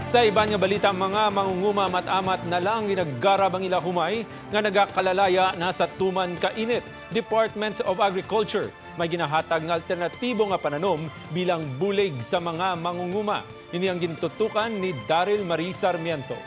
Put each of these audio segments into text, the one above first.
Sa iba nga balita, mga mangunguma mat-amat na lang ginaggarab ang ila humay nga nagakalalaya na sa tuman kainit. Department of Agriculture may ginahatag ng alternatibo nga pananom bilang bulig sa mga mangunguma. Ini ang gintutukan ni Daryl Marie Sarmiento.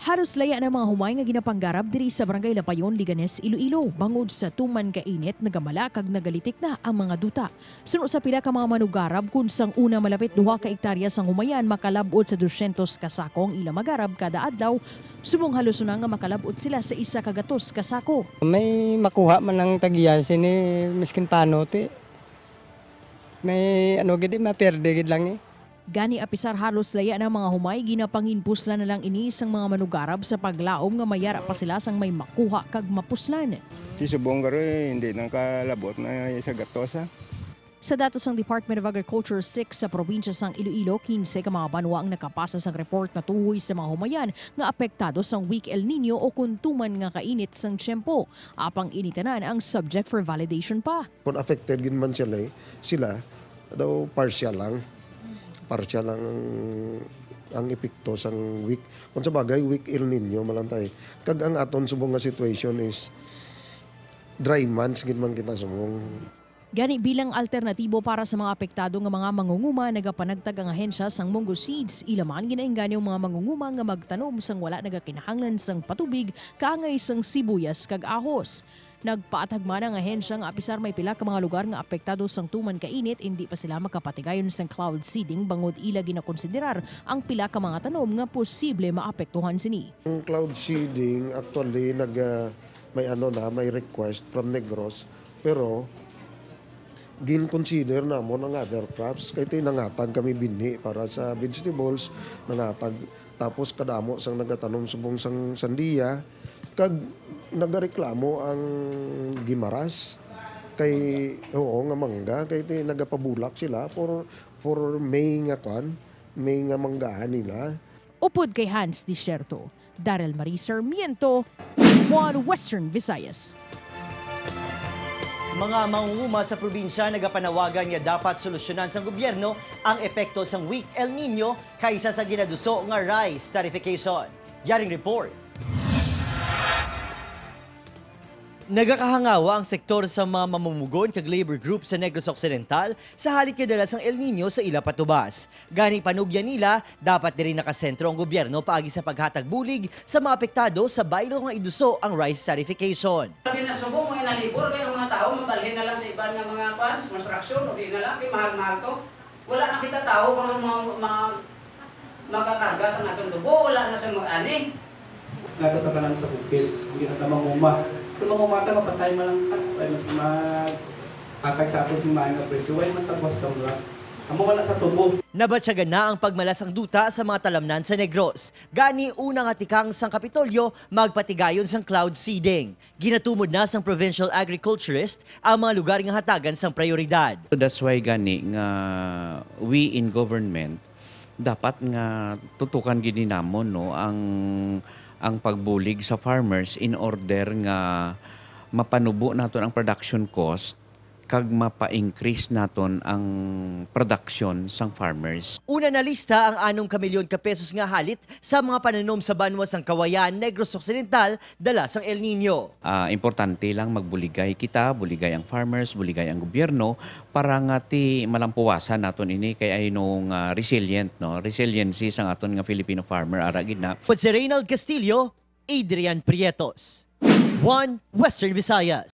Haros laya ng mga humay nga ginapanggarab diri sa Barangay Lapayon, Liganes, Iloilo bangod sa tuman kainit nagamala kag nagalitik na ang mga duta. Suno sa pila ka mga manugarab kun sang una malapit 2 ka hektarya sang humayan makalabot sa 200 kasakong ila magarab kada adlaw. Subong halusunan nga makalabot sila sa 1 kagatos kasako. May makuha man ng tagiyan sini miskin pano ti. May gid maperde gid lang ni. Gani apisar halos laya ng mga humay ginapanginpuslan na lang ini sang mga manugarab sa paglaom nga mayara pa sila sang may makuha kag mapuslan. Si subong garo hindi nang kalabot na sa gatosa. Sa datos ng Department of Agriculture 6 sa probinsya sang Iloilo, 15 ka mga banwa ang nakapasa sa report na tuhoy sa mga humayan nga apektado sang weak El Nino o kuntuman nga kainit sang tiyempo. Apang initanan ang subject for validation pa. Kung affected gin man sila daw partial lang ang epekto sang week. Kung sa bagay, week El Nino malantay. Kag ang aton subong nga situation is dry months gid man kita subong. Gani bilang alternatibo para sa mga apektado nga mga mangunguma nagapanagtag ang ahensya sang Mungo Seeds. Ilaman ginainganyo mga mangunguma nga magtanom sang wala nagakinahanglan sang patubig kaangay sang sibuyas kag ahos. Nagpaatag man ang ahensya nga apisar may pila ka mga lugar nga apektado sang tuman kainit, hindi pa sila makapatigayon sang cloud seeding bangod ila ginakonsiderar ang pila ka mga tanom nga posible maapektuhan sini. Ang cloud seeding actually may request from Negros pero gin-consider namon ang other crops kay nangatag kami binhi para sa vegetables, nangatag tapos kadamo sang nagatanom subong sang sandiya kag nagareklamo ang Gimaras kay nga mangga kay nagapabulak sila for May nga manggahan nila. Upod kay Hans Disierto, Daryl Marie Sarmiento, One Western Visayas. Mga mangunguma sa probinsya nagapanawagan nga dapat solusyonan sa gobyerno ang epekto sang weak El Nino kaysa sa ginaduso nga rice tarification. Yaring report. Nagakahangawa ang sektor sa mga mamumugon kag labor group sa Negros Occidental sa halit nga dalas ang El Nino sa ila patubas. Gani panugyan nila, dapat diri nakasentro ang gobyerno paagi sa paghatag bulig sa mga apektado sa baylo nga iduso ang rice tarification. Subong mga nalibor kay mga tao mabalhin na lang sa iban nga mga construction o di na lang kay mahal-mahal to. Wala na kita tao kung makakarga sa natong dugo, wala na sa mag-ani. Natatanan sa bukid, hindi na tamang uma. Kung mga umata, mapatay mo lang ay mas mag-atag sa atin si Mahan nga presyo, ay matagwas ka mo lang. Amo wala sa tubo. Nabatsyagan na ang pagmalasang duta sa mga talamnan sa Negros. Gani unang atikang sang Kapitolyo, magpatigayon sang cloud seeding. Ginatumod na sang provincial agriculturist ang mga lugar nga hatagan sang prioridad. That's why gani nga we in government dapat nga tutukan gini namon no ang pagbulig sa farmers in order nga mapanubo naton ang production cost kag mapa-increase naton ang production sang farmers. Una na lista ang 6 kamilyon ka pesos nga halit sa mga pananom sa banwa sang Kawayan, Negros Occidental, dala sang El Nino. Importante lang magbuligay kita, buligay ang farmers, buligay ang gobyerno para nga ti malampuwasan naton ini kay ay nung resiliency sang aton nga Filipino farmer ara gid na. Si Reynald Castillo, Adrian Prietos, One Western Visayas.